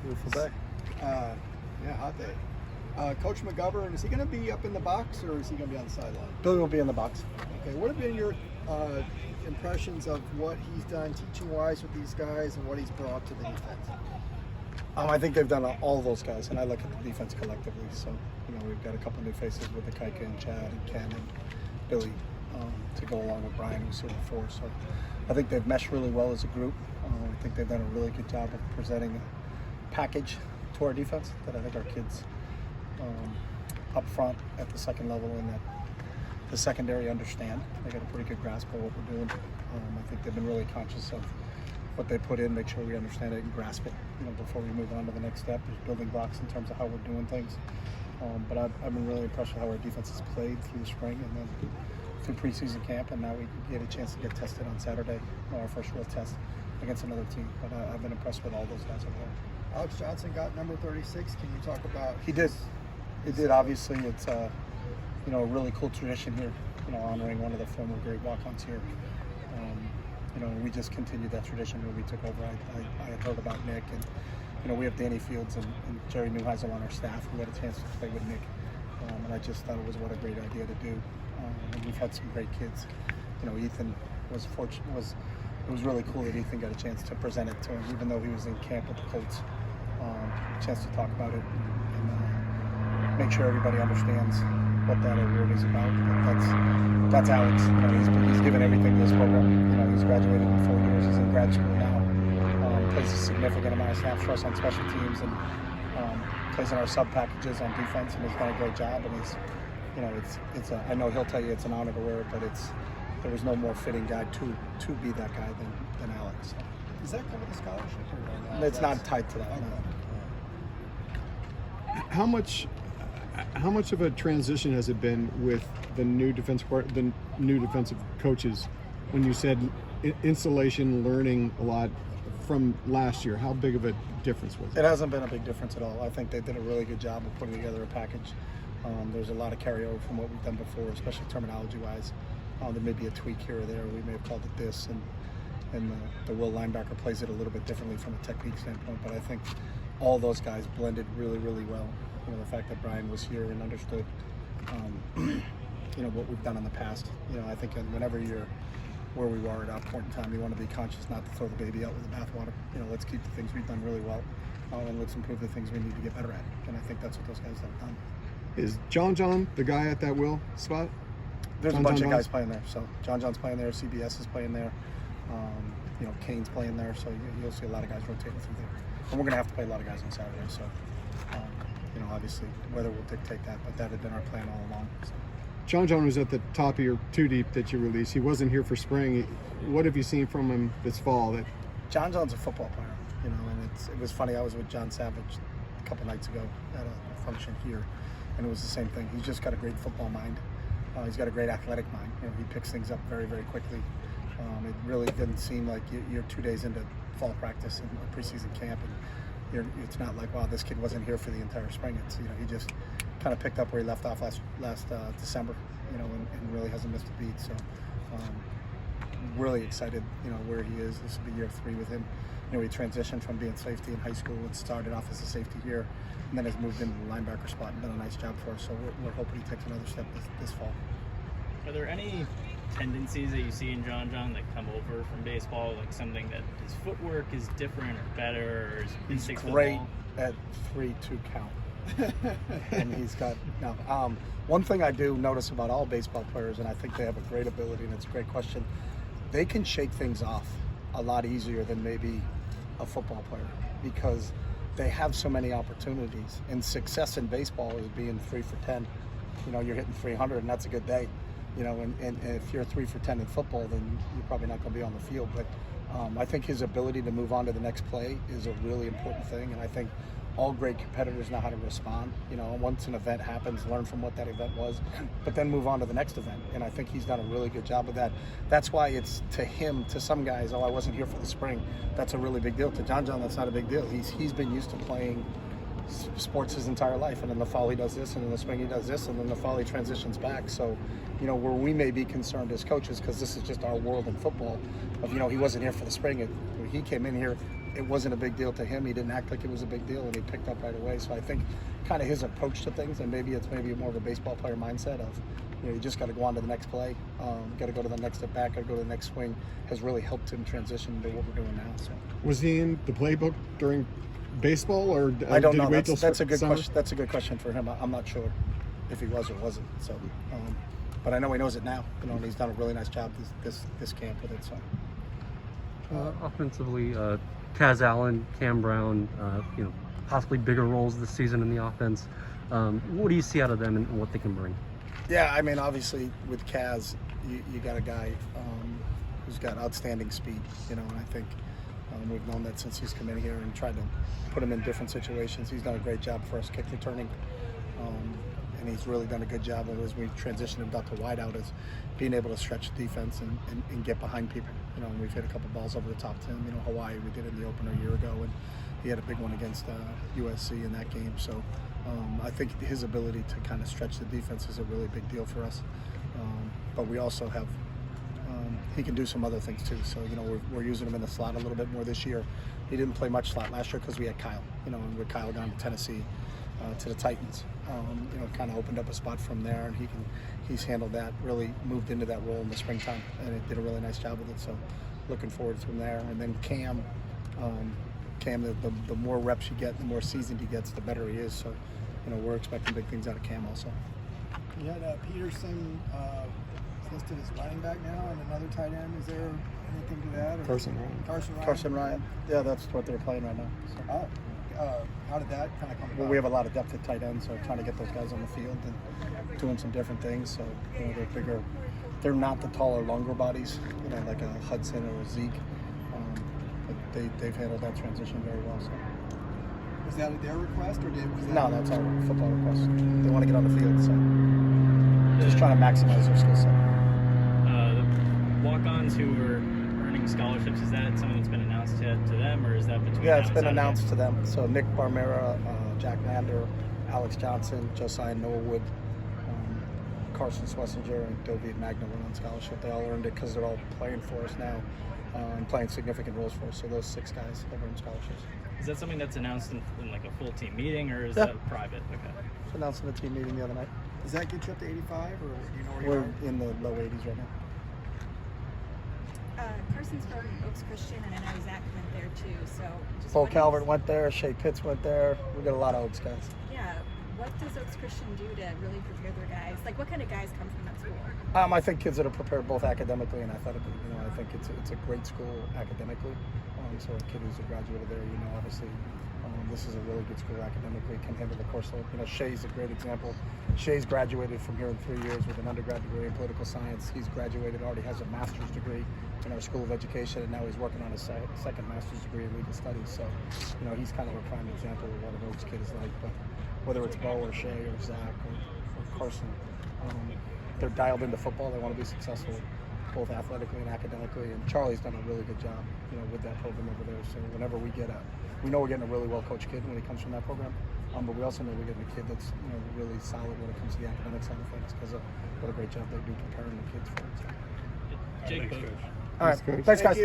Beautiful day. Yeah, hot day. Coach McGovern, is he going to be up in the box or is he going to be on the sideline? Billy will be in the box. Okay, what have been your impressions of what he's done teaching-wise with these guys and what he's brought to the defense? I think they've done all those guys, and I look at the defense collectively. So, we've got a couple new faces with Ikaika and Chad and Ken and Billy to go along with Brian, who's here before. So, I think they've meshed really well as a group. I think they've done a really good job of presenting a package to our defense that I think our kids up front at the second level and that the secondary understand. They got a pretty good grasp of what we're doing. I think they've been really conscious of what they put in, make sure we understand it and grasp it, before we move on to the next step. There's building blocks in terms of how we're doing things. But I've been really impressed with how our defense has played through the spring and then through preseason camp, and now we get a chance to get tested on Saturday, our first real test against another team. But I've been impressed with all those guys over there. Alex Johnson got number 36. Can you talk about? He did. He did. Obviously, it's a really cool tradition here. Honoring one of the former great walk-ons here. We just continued that tradition when we took over. I had heard about Nick, and we have Danny Fields and Jerry Neuheisel on our staff who had a chance to play with Nick, and I just thought it was what a great idea to do. And we've had some great kids. Ethan was fortunate. It was really cool that Ethan got a chance to present it to him, even though he was in camp with the Colts. A chance to talk about it and make sure everybody understands what that award is about. That's Alex. He's given everything to this program. He's graduated in 4 years. He's in grad school now. Plays a significant amount of snaps for us on special teams and plays in our sub packages on defense, and has done a great job. And he's, I know he'll tell you it's an honor to wear it, but there was no more fitting guy to be that guy than Alex. Does that come with a scholarship or no? It's not tied to that. Okay. No. How much of a transition has it been with the new defensive coaches when you said installation, learning a lot from last year? How big of a difference was it? It hasn't been a big difference at all. I think they did a really good job of putting together a package. There's a lot of carryover from what we've done before, especially terminology-wise. There may be a tweak here or there. We may have called it this, and the will linebacker plays it a little bit differently from a technique standpoint. But I think all those guys blended really, really well. The fact that Brian was here and understood, what we've done in the past. I think whenever you're where we are at that point in time, you want to be conscious not to throw the baby out with the bathwater. Let's keep the things we've done really well, and let's improve the things we need to get better at. And I think that's what those guys have done. Is John the guy at that will spot? There's a bunch of guys playing there. So John's playing there. CBS is playing there. Kane's playing there. So you'll see a lot of guys rotating through there. And we're going to have to play a lot of guys on Saturday. So, obviously, weather will dictate that. But that had been our plan all along. So. John was at the top of your two deep that you released. He wasn't here for spring. What have you seen from him this fall? John's a football player, and it was funny. I was with John Savage a couple nights ago at a function here, and it was the same thing. He's just got a great football mind. He's got a great athletic mind. He picks things up very, very quickly. It really didn't seem like you're 2 days into fall practice and preseason camp, and it's not like, wow, this kid wasn't here for the entire spring. It's he just kind of picked up where he left off last December, and really hasn't missed a beat. So really excited, where he is. This will be year 3 with him. He transitioned from being safety in high school and started off as a safety here, and then has moved into the linebacker spot and done a nice job for us. So we're hoping he takes another step this fall. Are there any tendencies that you see in John that come over from baseball, like something that his footwork is different or better, or his instincts for the great ball? at 3-2 count. And he's got one thing I do notice about all baseball players, and I think they have a great ability, and it's a great question, they can shake things off a lot easier than maybe a football player, because they have so many opportunities, and success in baseball is being 3 for 10. You're hitting 300, and that's a good day. And if you're 3 for 10 in football, then you're probably not going to be on the field. But I think his ability to move on to the next play is a really important thing, and I think all great competitors know how to respond. Once an event happens, learn from what that event was, but then move on to the next event. And I think he's done a really good job of that. That's why it's to him, to some guys, I wasn't here for the spring. That's a really big deal. To John, that's not a big deal. He's been used to playing sports his entire life, and in the fall he does this, and in the spring he does this, and then the fall he transitions back. So, where we may be concerned as coaches, because this is just our world in football, of he wasn't here for the spring. He came in here it wasn't a big deal to him. He didn't act like it was a big deal, and he picked up right away. So I think kind of his approach to things, and maybe it's more of a baseball player mindset of, you just got to go on to the next play, got to go to the next at bat, got to go to the next swing, has really helped him transition into what we're doing now. So Was he in the playbook during baseball, or I don't did know. he wait till That's a good summer? question. That's a good question for him. I'm not sure if he was or wasn't. So, but I know he knows it now. And he's done a really nice job this camp with it. So. Offensively, Kaz Allen, Cam Brown, possibly bigger roles this season in the offense. What do you see out of them and what they can bring? Yeah, I mean, obviously with Kaz, you got a guy who's got outstanding speed, and I think we've known that since he's come in here and tried to put him in different situations. He's done a great job for us kick returning, and he's really done a good job as we transition him out to wide out, is being able to stretch the defense and get behind people. And we've hit a couple balls over the top to him. Hawaii, we did it in the opener a year ago, and he had a big one against USC in that game. So I think his ability to kind of stretch the defense is a really big deal for us. But we also have, he can do some other things too. So, we're using him in the slot a little bit more this year. He didn't play much slot last year because we had Kyle, and with Kyle gone to Tennessee, to the Titans, kind of opened up a spot from there, and he's handled that, really moved into that role in the springtime, and it did a really nice job with it. So looking forward to him there. And then Cam, the more reps you get, the more seasoned he gets, the better he is. So, we're expecting big things out of Cam also. You had Peterson listed as running back now, and another tight end. Is there anything to that? Or Carsen Ryan. Carsen Ryan. Yeah, that's what they're playing right now. So. How did that kind of come about? Well, we have a lot of depth at tight end, so trying to get those guys on the field and doing some different things. So, they're bigger. They're not the taller, longer bodies, like a Hudson or a Zeke. But they've handled that transition very well. So. Was that their request, or was that? No, that's our football request. They want to get on the field, so just trying to maximize their skill set. The walk-ons who are earning scholarships, is that something that's been announced to them, or is that between? Yeah, it's been announced to them. So Nick Barmera, Jack Lander, Alex Johnson, Josiah Noahwood, Carson Swessinger, and Dovey Magna went on scholarship. They all earned it because they're all playing for us now and playing significant roles for us. So those 6 guys have earned scholarships. Is that something that's announced in like a full team meeting, or is that private? Okay. It's announced in the team meeting the other night. Does that get you up to 85, or do you know where you We're are? in the low 80s right now. Carson's from Oaks Christian, and I know Zach went there too. So, just Bo what Calvert does- went there. Shea Pitts went there. We got a lot of Oaks guys. Yeah, what does Oaks Christian do to really prepare their guys? Like, what kind of guys come from that school? I think kids that are prepared both academically and athletically. I think it's a great school academically. So a kid who's a graduate of there, obviously, this is a really good school academically. Can handle the course load. Shea's a great example. Shea's graduated from here in 3 years with an undergraduate degree in political science. He's graduated, already has a master's degree in our School of Education, and now he's working on his second master's degree in legal studies. So, he's kind of a prime example of what an Oaks kid is like. But whether it's Bo or Shea or Zach or Carson, they're dialed into football. They want to be successful, both athletically and academically. And Charlie's done a really good job, with that program over there. So whenever we know we're getting a really well-coached kid when he comes from that program. But we also know we're getting a kid that's, really solid when it comes to the academic side of things because of what a great job they do preparing the kids for it. So. Jake, All right, thanks, guys.